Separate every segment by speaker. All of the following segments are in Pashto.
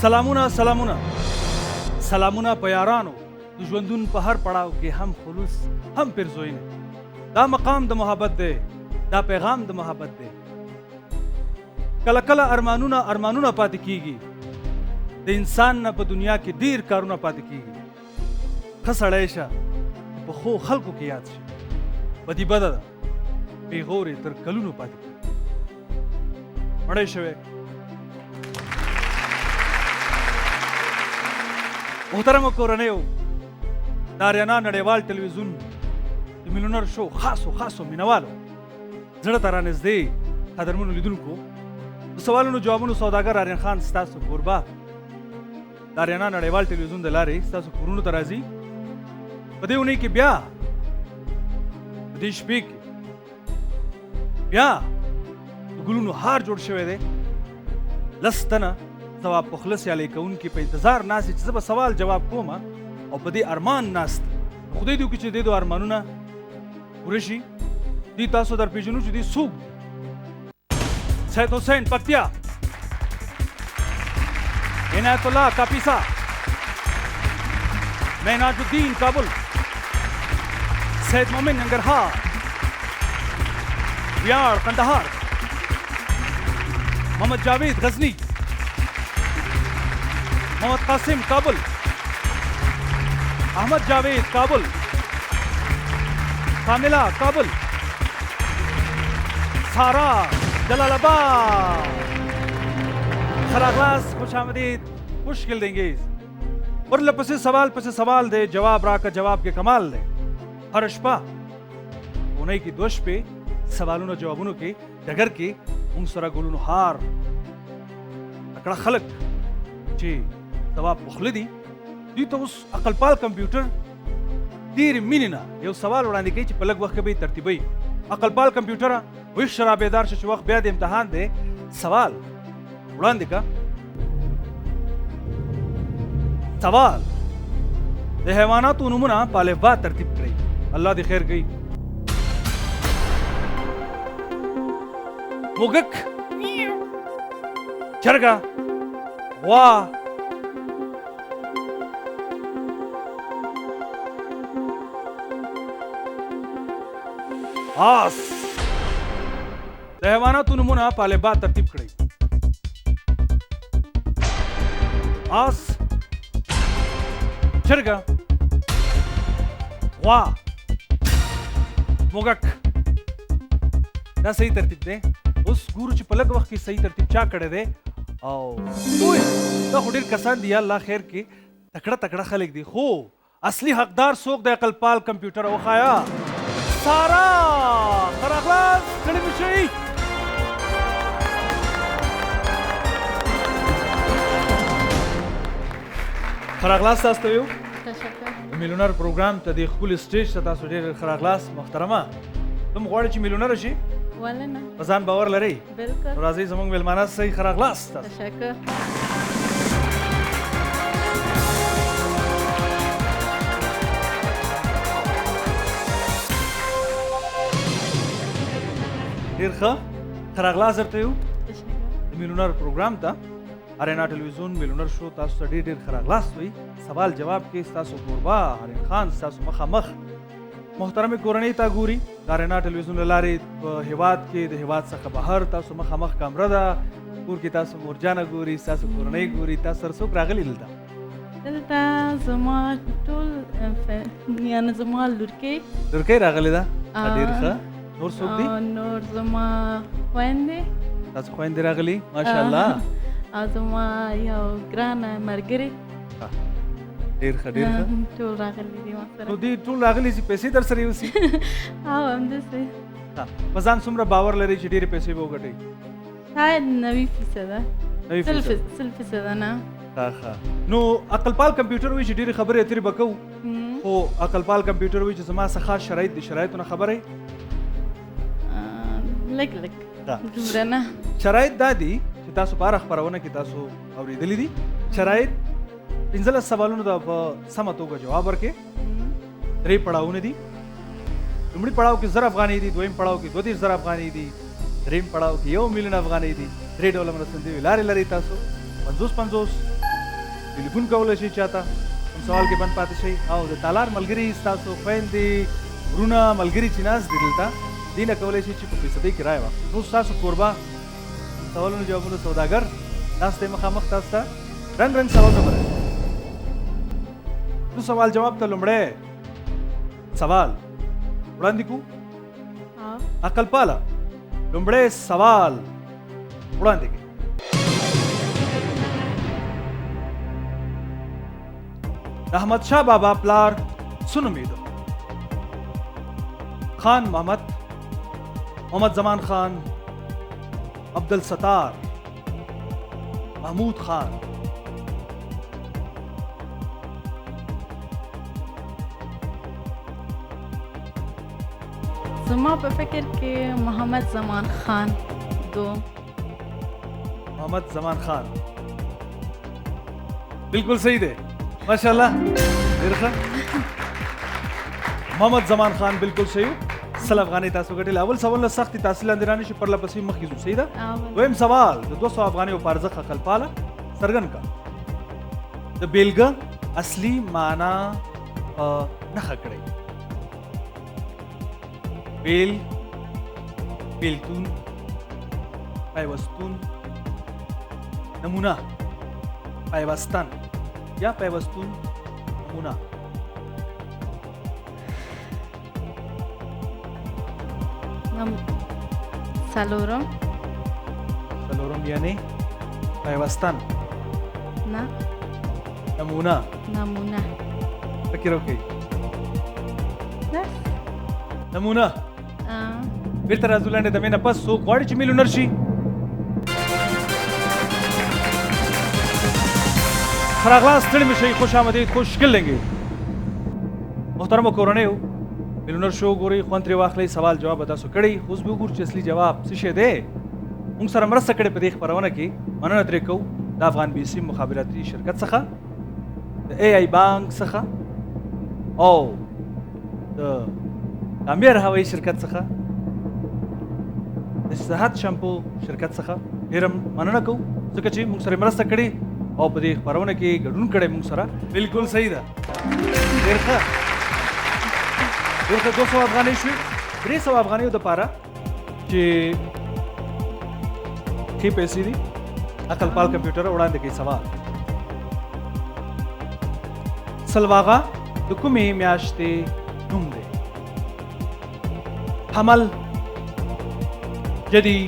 Speaker 1: سلامونه سلامونه سلامونه په یارانو د ژوندون په هر پړاو کې هم خلوص هم پرزوینه. دا مقام د محبت دی، دا پیغام د محبت دی. کله کله ارمانونه پاتې کیږي، د انسان نه په دنیا کې ډیر کارونه پاتې کیږي. ښه سړی شه په خو خلکو کې یاد شي، بدي بده ده پیغورې تر کلونو پاتې کیږي. مړی شوی محترم کورنیو، د آریانا نړیوال ټلویزیون د میلیونر شو خاصو مینوالو زړه ته رانږدې قدرمنو لیدونکو، د سوالونو جوابونو سوداګر آریان خان ستاسو کوربه د آریانا نړیوال ټلویزیون د لارې ستاسو کورونو ته راځي. په دې اونۍ کې بیا په دې شپې کې بیا د ګلونو هار جوړ شوی دی. لس تنه ځواب پخله سیالۍ کوونکي په انتظار ناست چې زه به سوال جواب کوم او په دې ارمان ناست. خدای دې وکړي چې دې ارمانونه پوره شي. دوی تاسو در پېژنو چې دوی څوک دي. سید حسین پکتیا، عنایت الله کاپیسا، مهناج الدین کابل، سید مومن ننگرهار، ویاړ قندهار، محمد جاوید غزنی، محمد قاسم کابل، احمد جاوید کابل، کاملہ کابل، سارا جلال آباد. خراغلاس خوش آمدید، مشکل دینگیز. ورله پسې سوال دی، جواب راکه جواب کې کمال دی. هر شپه اونۍ کې 2 شپې سوالونو جوابونو کې ډګر کې موږ سره ګلونو هار تکړه خلک چې ځواب پخله دي، دوی ته اوس عقلپال کمپیوټر ډېرې مینې نه یو سوال وړاندې کوي چې په لږ وخت کې به یې ترتیبوي. عقلپال کمپیوټره ویښ شه رابېدار شه چې وخت بیا د امتحان دی. سوال وړاندې که. سوال د حیواناتو نومونه په الفبا ترتیب کړئ. الله دې خیر کوي. موږک، چرګه، غوا، آس. د حیواناتو نومونه په الفبا ترتیب کړئ. آس، چرګه، غوا، موږک. دا صحیح ترتیب دی. اوس ګورو چې په لږ وخت کې صحیح ترتیب چا کړی دی. او دا خو ډېر کسان دي، الله خیر کې تکړه خلک دي، خو اصلي حقدار څوک دی؟ عقلپال کمپیوټر وښایه. سارا خراغلاس کړی مې شي. خراغلاس تاسو ته یو د میلیونر پروګرام ته د ښکلي سټیج ته تاسو ډېر خراغلاس. محترمه، تم غواړئ چې میلیونره شي؟
Speaker 2: ولې نه؟
Speaker 1: په ځان باور لرئ؟
Speaker 2: بالکل.
Speaker 1: راځئ زموږ میلمانه صحیح خراغلاس تاسو.
Speaker 2: تشکر.
Speaker 1: ډېر ښه خراغلاس درته یو
Speaker 2: تشکر.
Speaker 1: د میلیونر پروګرام ته آریانا ټلویزیون میلیونر شو تاسو ته ډېر خراغلاس وي. سوال جواب کې ستاسو کوربه آریان خان ستاسو مخامخ. محترمې کورنۍ ته ګوري د آریانا ټلویزیون له لارې په هېواد کې د هېواد څخه بهر تاسو مخامخ کامره ده. کور کې تاسو مورجانه ګوري، ستاسو کورنۍ ګوري. تاسو سره څوک راغلي دلته؟
Speaker 2: دلته زما ټول یعنې زما
Speaker 1: لورکۍ راغلې ده. ډېر ښه. نور څوک دي؟
Speaker 2: نور زما خویندې.
Speaker 1: تاسو خویندې راغلي؟ ماشاءالله.
Speaker 2: او زما یو ګرانه ملګرې.
Speaker 1: ډېر ښه
Speaker 2: ټول راغلي دي ما سره.
Speaker 1: نو دوی ټول راغلي چې پیسې در سره یوسي؟
Speaker 2: او همداسې.
Speaker 1: په ځان څومره باور لرئ چې ډېرې پیسې به وګټئ؟
Speaker 2: شاید 90%. 100% نه.
Speaker 1: ښه. نو عقلپال کمپیوټر وایي چې ډېرې خبرې اترې به کوو، خو عقلپال کمپیوټر وایي چې زما څه خاص شرایط دي. شرایطو نه خبره یې؟
Speaker 2: لږ دومره نه.
Speaker 1: شرایط دا دي چې تاسو په هره خپرونه کې تاسو اورېدلي دي. شرایط 15 سوالونو ته په سمه توګه جواب ورکړئ. 3 پړاوونه دي. لومړي پړاو کې 1000 افغانۍ دي، دویم پړاو کې 23000 افغانۍ دي، دریم پړاو کې 1 میلیون افغانۍ دي. 3 ډوله مرستندوی لارې لرئ تاسو 50-50 ټلیفون کولی شئ چاته کوم سوال کې بند پاتې شئ او د تالار ملګري ستاسو خویندې وروڼه ملګري چې ناست دي دلته دې نه کولی شئ چې په فیصدۍ کې رایه واخلي. نو ستاسو کوربه سوالونو جوابونو سوداګر ناست دی مخامخ تاسو ته رنګ رنګ سوالونه به راځي. نو سوال جواب ته لومړی سوال وړاندې کړو. عقل پاله لومړی سوال وړاندې کړي. د احمد شاه بابا پلار څه نومېده؟ خان محمد، محمد زمان خان، عبدالستار، محمود خان.
Speaker 2: زما په فکر کې محمد زمان خان دو.
Speaker 1: محمد زمان خان بالکل صحیح دی ماشاءالله ډېر ښه. محمد زمان خان بالکل صحیح. سل افغانۍ تاسو ګټلې. اول سوال نه سختې تاسو لاندې رانشي پرله پسې مخکې ځو. صحیح ده. دویم سوال د 200 افغانیو په ارزښت عقل پاله څرګند کا د بیلګه اصلي معنا نښه کړئ. بیل، بیلتون، پیوستون، نمونه، پیوستن یا پیوستون، نمونه.
Speaker 2: څلورم
Speaker 1: یعنی پیوستن،
Speaker 2: نه
Speaker 1: نمونه. فکر وکړئ. نمونه بیرته راځو لاندې د مینه پس. څوک غواړي چې میلیونر شي؟ ښه راغلاست، ستړي مه شئ، خوش آمدید، خوش ګلنګې. محترمو کورنیو میلیونر شو ګورئ، خوند ترې واخلئ. سوال جواب به تاسو کړئ. اوس به وګورو چې اصلي جواب څه شی دی. موږ سره مرسته کړې په دې خپرونه کې مننه ترې کوو د افغان بي سي مخابراتي شرکت څخه، د اے آی بانک څخه او د امیر هوایي شرکت څخه، د صحت شامپو شرکت څخه ډېر مننه کوو ځکه چې موږ سره مرسته کړې او په دې خپرونه کې ګډون کړی موږ سره. بالکل صحیح ده. ډېر ښه 200 افغانۍ شوې. 300 افغانیو دپاره چې ښې پیسې دي عقل پال کمپیوټر وړاندې کوي. سوال سلواغه د کومې میاشتې نوم دی؟ حمل، جدي،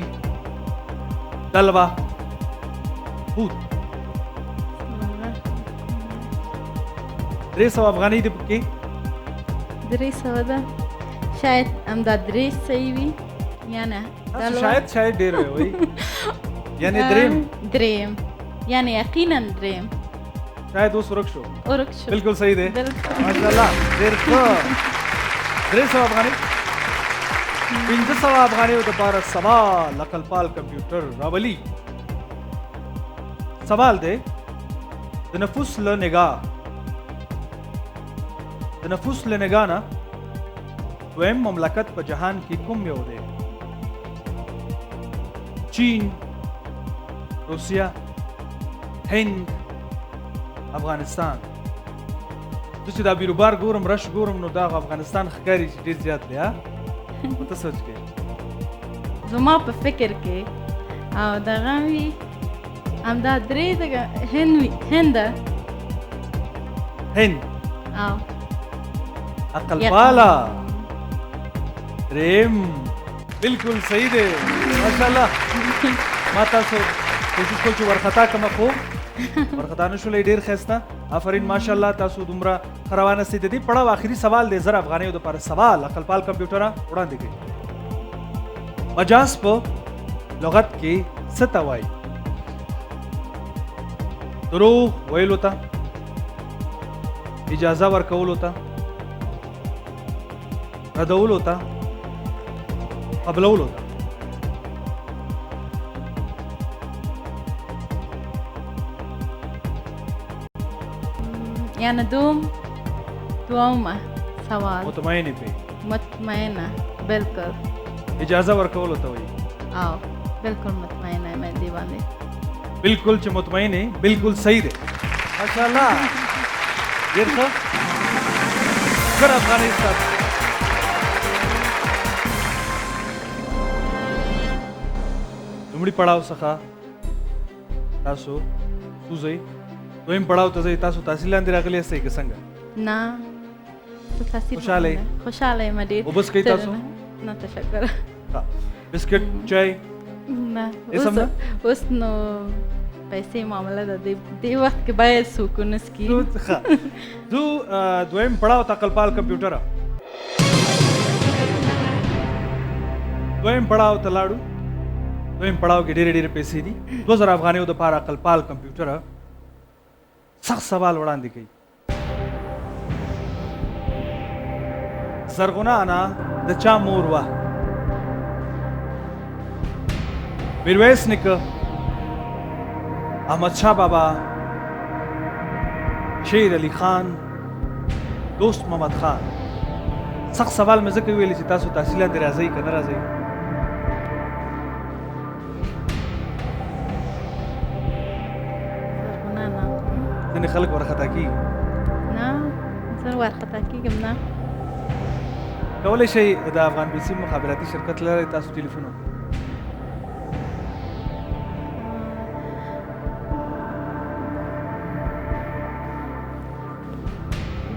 Speaker 1: دلوه، بود. 300 افغانۍ دي پکې.
Speaker 2: 300 ده شاید همدا 3 صحیح وي یا نه.
Speaker 1: شاید ډېر وي یعنی
Speaker 2: دریم یعنی یقینا دریم.
Speaker 1: شاید اوس ورک شو. بالکل صحیح دی ماشاءالله ډېر ښه. 300 افغانۍ. 500 افغانیو دپاره سوال عقل پال کمپیوټر راولي. سوال دی د نفوس له نګاه نه دویم مملکت په جهان کې کوم یو دی؟ چین، روسیه، هند، افغانستان. زه چې دا بیروبار ګورم رش ګورم نو دا افغانستان ښکاري چې ډېر زیات دی. ته سوچ کې
Speaker 2: زما په فکر کې او دغه وي همدا 3 دغه هند او
Speaker 1: عقل پاله دریم. بالکل صحیح دی ماشاءالله. ما تاسو کوشش کوم چې ورخطا کړم خو ورخطا نه شولې. ډېر ښایسته آفرین ماشاءالله. تاسو دومره ښه روانه سئ. د دې پړاو آخري سوال دی 1000 افغانیو دپاره سوال عقل پال کمپیوټره وړاندې کوي. مجاز په لغت کې څه ته وایي؟ دروغ ویلو ته، اجازه ورکولو ته، ردولو ته، قبلولو ته.
Speaker 2: یعنی دومه سوال
Speaker 1: مطمئنې پې
Speaker 2: مطمئنه بالکل
Speaker 1: اجازه ورکولو ته وایي.
Speaker 2: او بالکل مطمئنه مې دې باندې.
Speaker 1: بالکل چې مطمئنې بالکل صحیح دی. ماشاءالله ډېر ښه زر افغانۍ ستاسو لومړي پړاو څخه تاسو وځئ دویم پړاو ته ځئ تاسو تحصیل لاندې راغلي یاستئ که څنګه
Speaker 2: نه ته تحصیل
Speaker 1: خوشحاله یې؟
Speaker 2: خوشحاله یم ډېر
Speaker 1: اوبه څښئ تاسو؟
Speaker 2: نه تشکر
Speaker 1: ها. بسکټ چای
Speaker 2: نه
Speaker 1: هېڅ هم نه؟
Speaker 2: اوس نو پیسې معامله ده دې وخت کې باید څوک ونه څکي
Speaker 1: ښه ځو دویم پړاو ته عقلپال کمپیوټره دویم پړاو ته لاړو دویم پړاو کې ډېرې ډېرې پیسې دي 2000 افغانیو دپاره عقلپال کمپیوټره سخت سوال وړاندې کوي زرغونه انا د چا مور وه میرویس نیکه احمد شاه بابا شیر علی خان دوست محمد خان سخت سوال مې ځکه ویلی چې تاسو تحصیل لاندې راځئ که نه راځئ
Speaker 2: نه نه
Speaker 1: ځینې خلک ورخطا کېږي
Speaker 2: نه زه وارخطا کېږم نه
Speaker 1: کولی شئ د افغان بي سي مخابراتي شرکت لرئ تاسو ټلیفون وکړئ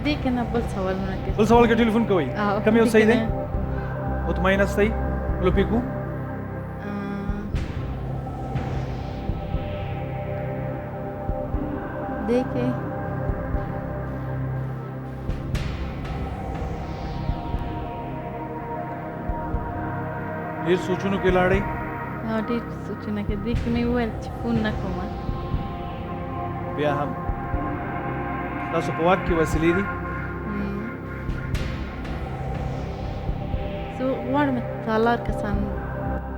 Speaker 2: دې کې نه بل سوالونه کې
Speaker 1: بل سوال کې ټلیفون کوئ کوم یو صحیح دی
Speaker 2: نه.
Speaker 1: مطمئن هستئ لوپیکو
Speaker 2: دې کې
Speaker 1: ډېر سوچونو کې لاړئ
Speaker 2: ډېر سوچونه کې دې کې مې وویل چې فون نه کوم
Speaker 1: بیا هم تاسو په واک کې وسیلې دي
Speaker 2: زه غواړم تالار کسان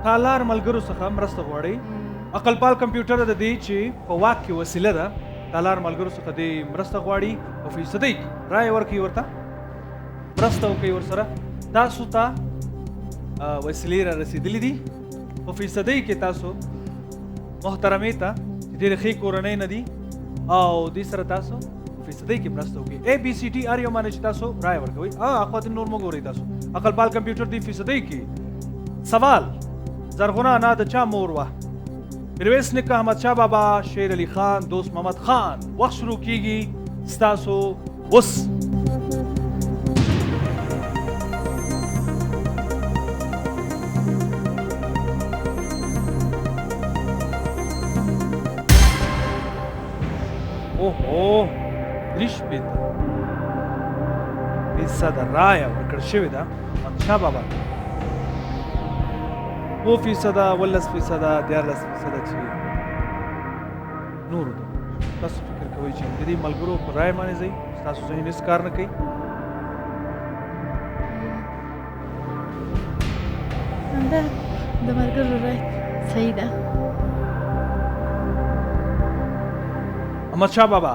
Speaker 1: تالار ملګرو څخه مرسته غواړئ عقلپال کمپیوټر د دې چې په واک کې وسیله ده تالار ملګرو څخه دې مرسته غواړي په فیصدۍ کې رایه ورکوي ورته مرسته وکوي ورسره تاسو ته وسیلې را رسېدلي دي په فیصدۍ کې تاسو محترمې ته چې ډېرې ښې کورنۍ نه دي او دې سره تاسو په فیصدۍ کې مرسته وکړي اے بي سی ټي هر یو معنی چې تاسو رایه ورکوئ اخواتین نور مه ګورئ تاسو عقلپال کمپیوټر دې فیصدۍ کې سوال زرغونه انا د چا مور وه میرویس نیکه احمد شاه بابا شیر علی خان دوست محمد خان وخت شروع کیږي ستاسو اوس اوهو درې شپېته فیصده رایه ورکړل شوې ده احمدشاه بابا ته 2% 11% چې نورو ته تاسو فکر کوئ چې د دې ملګرو په رایه باندې ځئ ستاسو ذهن هېڅ کار نه کوي
Speaker 2: همدا د ملګرو رای صحیح ده
Speaker 1: احمدشاه بابا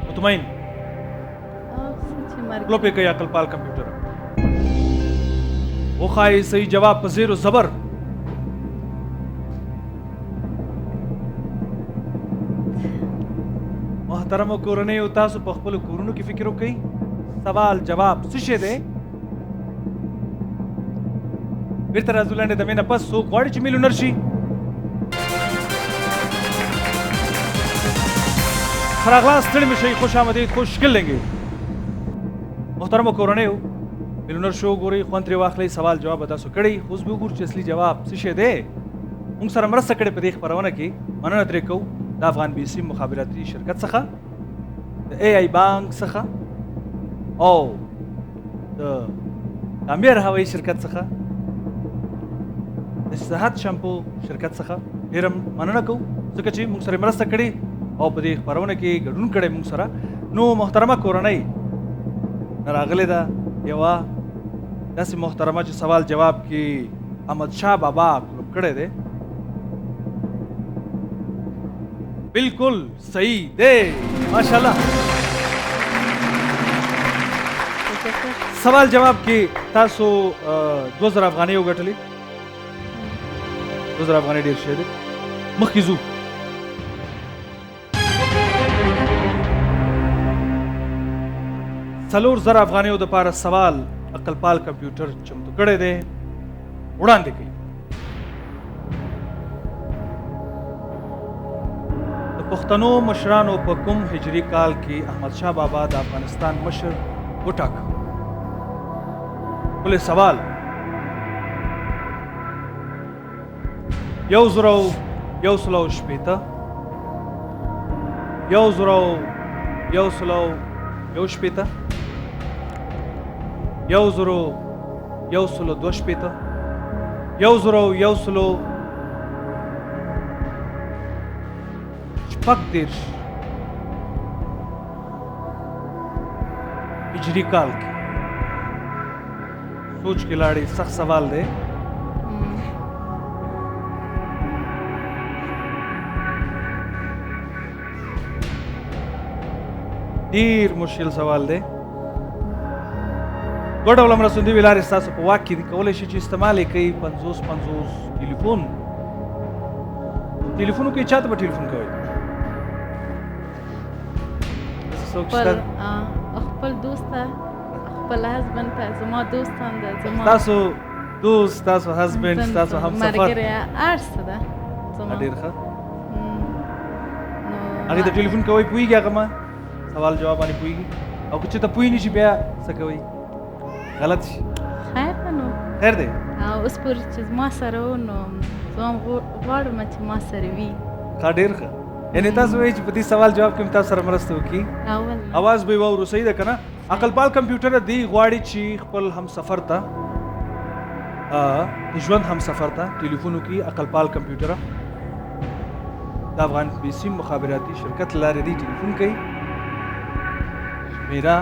Speaker 1: مطمئن
Speaker 2: چې مرګ
Speaker 1: لوپې کوي عقلپال کمپیوټر وښایي صحیح جواب په زیر و زبر محترمو کورنیو تاسو په خپلو کورونو کې فکر وکړئ سوال جواب څه شی دی بیرته راځو لاندې د مې نه پس څوک غواړي چې میلیونر شي ښه راغلاست ستړي مه شئ خوش آمدید خوش ښکل لنګې محترمو کورنیو میلیونر شو ګورئ خوند ترې واخلئ سوال جواب به تاسو کړئ خو اوس به وګورو چې اصلي جواب څه شی دی موږ سره مرسته کړې په دې خپرونه کې مننه ترې کوو د افغان بي سي مخابراتي شرکت څخه د اے آی بانک څخه او د امیر هوایي شرکت څخه د صحت شامپو شرکت څخه ډېره مننه کوو ځکه چې موږ سره مرسته کړې او په دې خپرونه کې ګډون کړی موږ سره نو محترمه کورنۍ راغلې ده یوه داسې محترمه چې سوال جواب کې احمدشاه بابا کلوب کړی دی بالکل صحیح دی ماشاءالله سوال جواب کې تاسو 2000 افغانۍ وګټلې 2000 افغانۍ ډېر شی دی مخکې ځو 40,000 افغانیو د پاره سوال عقل پال کمپیوټر چمتو کړی دی وړاندې کوي. د پښتنو مشرانو په کوم هجري کال کې احمد شاه بابا د افغانستان مشر وټاکه؟ ولې سوال 1900 هجری کال کې سوچ کې لاړې سخت سوال دی. ډیر مشکل سوال دی. دوه ډوله مرستندوي لارې ستاسو په واک کې دي، کولی شي چې استعمال یې کوي 50 ټلیفون. ټلیفون کوي، چاته به ټلیفون کوئ؟
Speaker 2: خپل دوست ته، خپل هسبند ته، زما دوستان ده، زما
Speaker 1: ستاسو دوست، ستاسو هسبند، ستاسو همسفر،
Speaker 2: ملګری، هر څه ده زما.
Speaker 1: ډېر ښه. هغې ته ټلیفون کوئ، پوهېږي هغه ما سوال جواب باندې پوهېږي؟ او که چېرته پوه نه شي بیا څه کوئ؟ غلط شي.
Speaker 2: خیر ده نو
Speaker 1: خیر دی.
Speaker 2: اوس پورې چې زما سره و نو زه هم غواړم چې ما سره وي.
Speaker 1: ښه، ډېر ښه. یعنې تاسو وایئ چې په دې سوال جواب کې هم تاسو سره مرسته وکړي. اواز به یې واورو، صحیح ده که نه؟ عقل پال کمپیوټر دی غواړي چې خپل همسفر ته د ژوند همسفر ته ټلیفون وکړي. عقل پال کمپیوټر د افغان بي سي مخابراتي شرکت له لارې دی ټلیفون کوي. میرا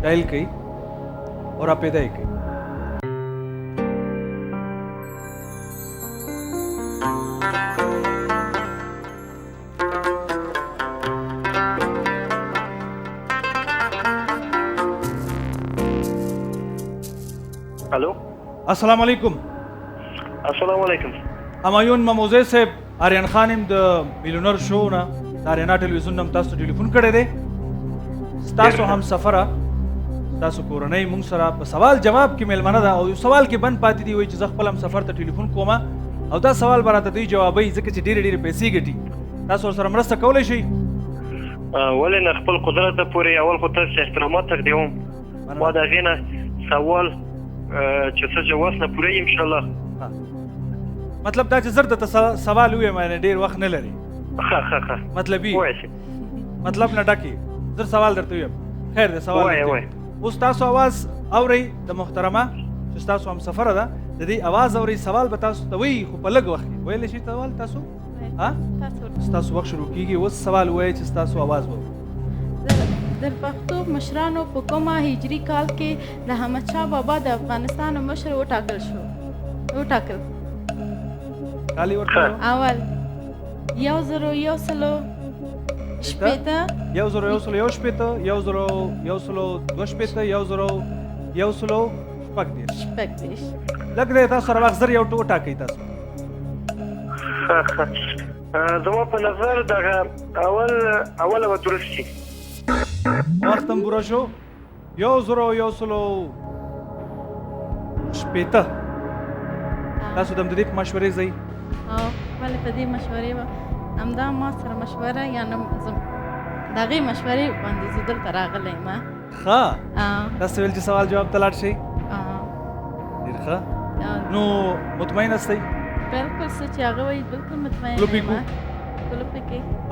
Speaker 1: ډایل کوي او راپیدا یې کوي.
Speaker 3: الو،
Speaker 1: السلام علیکم.
Speaker 3: السلام علیکم.
Speaker 1: همایون مموزه صاحب، آریان خان د میلیونر شو نه د آریانا ټلویزیون نه تاسو ټلیفون کړی دی. ستاسو همسفره، ستاسو کورنۍ مونږ سره په سوال جواب کې میلمنه ده او یو سوال کې بند پاتې دی، وایي چې زه خپل همسفر ته ټلیفون کوم او دا سوال به راته دوی جوابوي ځکه چې ډېرې پیسې ګټي. تاسو ورسره مرسته کولی شئ؟
Speaker 3: ولې نه، خپل قدرت ته پورې. اول خو تاسو احترامات تقدیموم، ما د هغې نه سوال چې څه جواز نه پوره انشاءالله.
Speaker 1: مطلب دا چې زر درته سوال ووایم، یعنې ډېر وخت نه لري.
Speaker 3: ښه
Speaker 1: مطلبي
Speaker 3: ووایه،
Speaker 1: مطلب نه ډکې زر سوال درته ووایم. خیر دی، سوال
Speaker 3: وایه.
Speaker 1: اوس تاسو اواز اورئ د محترمه چې ستاسو همسفره ده، د دې اواز اورئ. سوال به تاسو ته وایي خو په لږ وخت کې ویلی شي سوال تاسو. ستاسو وخت شروع کېږي. اوس سوال ووایئ چې ستاسو اواز به
Speaker 2: د پښتو مشرانو په کومه هجري کال کې د احمدشاه بابا د افغانستان مشر وټاکل شو؟
Speaker 1: کال یې ورته
Speaker 2: اول 1900 شپېته،
Speaker 1: 1901 شپېته، 1902
Speaker 2: شپږدېرش.
Speaker 1: لږ دی تاسو سره وخت، زر یو وټاکئ تاسو.
Speaker 3: زما په نظر دغه اوله به درست شي.
Speaker 1: وخت هم پوره شو. 1900 تاسو د همدې په مشورې ځئ؟
Speaker 2: ولې په دې مشورې به همدا ما سره مشوره، یعنې د هغې مشورې باندې زه دلته راغلی یم.
Speaker 1: ښه، تاسو ویل چې سوال جواب ته لاړ شئ. ډېر ښه. نو مطمئن هستئ؟
Speaker 2: بلکل، څه چې هغه وایي بلکل مطمئن یم.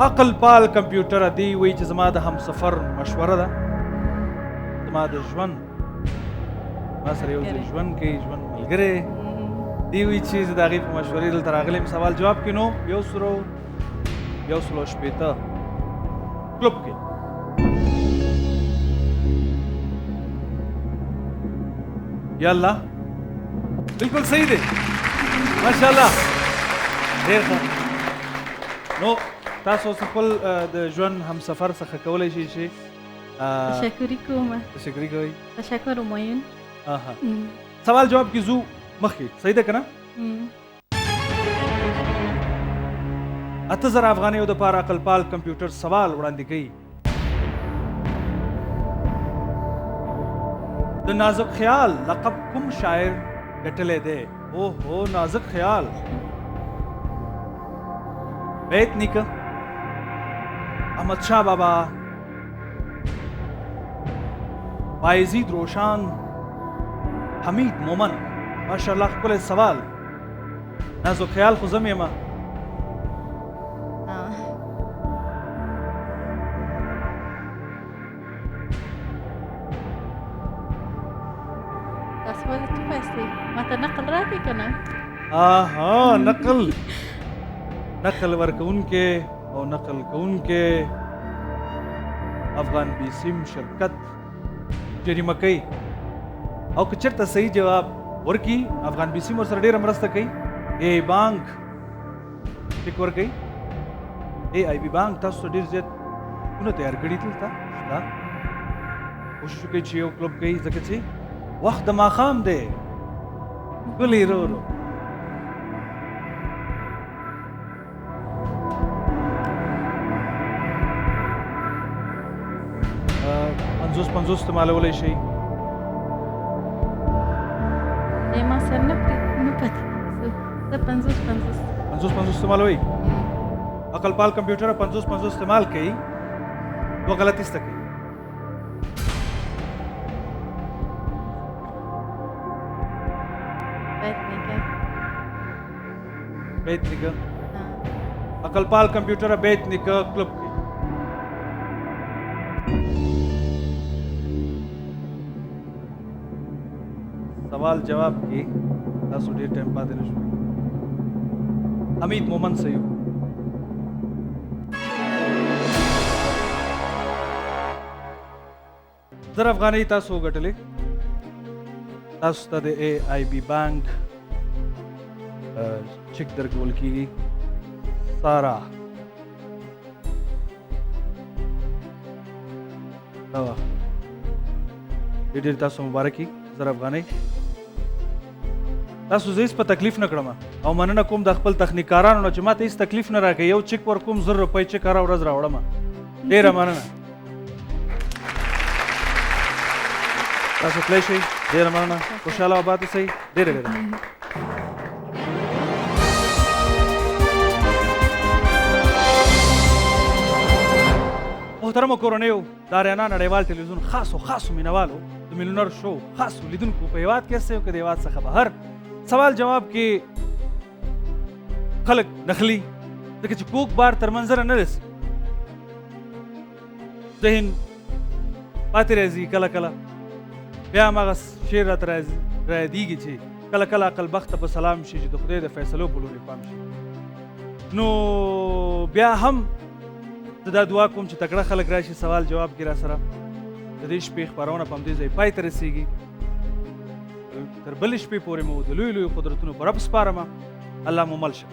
Speaker 1: عقل پال کمپیوټر دی وایي چې زما د همسفر مشوره ده، زما د ژوند، ما سره یو ځای ژوند کوي، ژوند ملګری دی، وایي چې زه د هغې په مشورې دلته راغلی یم. سوال جواب کې نو 1900 کلوب کوي. یا الله، بالکل صحیح دی، ماشاءالله، ډېر ښه. نو تاسو خپل د ژوند همسفر څخه کولی شئ چې
Speaker 2: تشکري کوم.
Speaker 1: تشکري کوئ؟
Speaker 2: تشکر همایون.
Speaker 1: سوال جواب کې ځو مخکې، صحیح ده که نه؟ 8000 افغانیو دپاره عقل پال کمپیوټر سوال وړاندې کوي. د نازک خیال لقب کوم شاعر ګټلی دی؟ اوهو نازک خیال بیت نیکه، احمد شاه بابا، بایزید روشان، حمید مومن. ماشاءالله ښکلی سوال. نازک خیال خو زم یمه.
Speaker 2: تاسو ولې چوپ یاستئ؟ ماته نقل راکړئ که نه؟
Speaker 1: نقل ورکوونکې او نقل کوونکې افغان بیسیم شرکت جریمه کوي، او که چېرته صحیح جواب ورکړي افغان بیسیم ورسره ډېره مرسته کوي. اے بانک ټیک ورکوي. اے آی بي بانک تاسو ته ډېر زیات ونه تیار کړي دلته شته. کوشش وکړئ چې یو کلب کوي، ځکه چې وخت د ماښام دی. ګلې رو رو پنځوس استعمالولی شئ.
Speaker 2: ما سره نه پته زه 50
Speaker 1: استعمالوئ. عقل پال کمپیوټر 50 استعمال کوي، نو غلطي سته کوي. بیت نیکه عقل پال کمپیوټر بیت نیکه کلب کې. سوال جواب کې تاسو ډېر ټایم پاتې نه شو. حمید مومن صحیح. 1000 افغانۍ تاسو وګټلې. تاسو ته د اے آی بي بانک چیک درکول کېږي. سارا ډېر تاسو مبارکي. 1000 افغانۍ تاسو زه هېڅ په تکلیف نه کړم، او مننه کوم د خپل تخنیکارانو نه چې ما ته هېڅ تکلیف نه راکوي. یو چیک ورکوم 1000 روپۍ چیک هره ورځ راوړم. ډېره مننه. تاسو تللی شئ. ډېره مننه. خوشحاله آباد اوسئ. ډېره مننه. محترمو کورنیو، د آریانا نړیوال ټلویزیون خاصو مینوالو د میلیونر شو خاصو لیدونکو په هېواد کې هستئ او که د هېواد څخه بهر، سوال جواب کې خلک نخلي، ځکه چې کوږ بار تر منظره نه رسي. ذهن پاتې راځي کله کله. بیا هماغه شعر راته رایادېږي چې کله کله عقل بخته په سلام شي چې د خدای د فیصلو په لورې پام شي. نو بیا هم زه دا دعا کوم چې تکړه خلک راشي سوال جواب کې را سره. د دې شپې خپرونه په همدې ځای پای ته رسېږي. تر بلې شپې پورې مو د لویو قدرتونو په رب سپارمه. الله مو مل شه.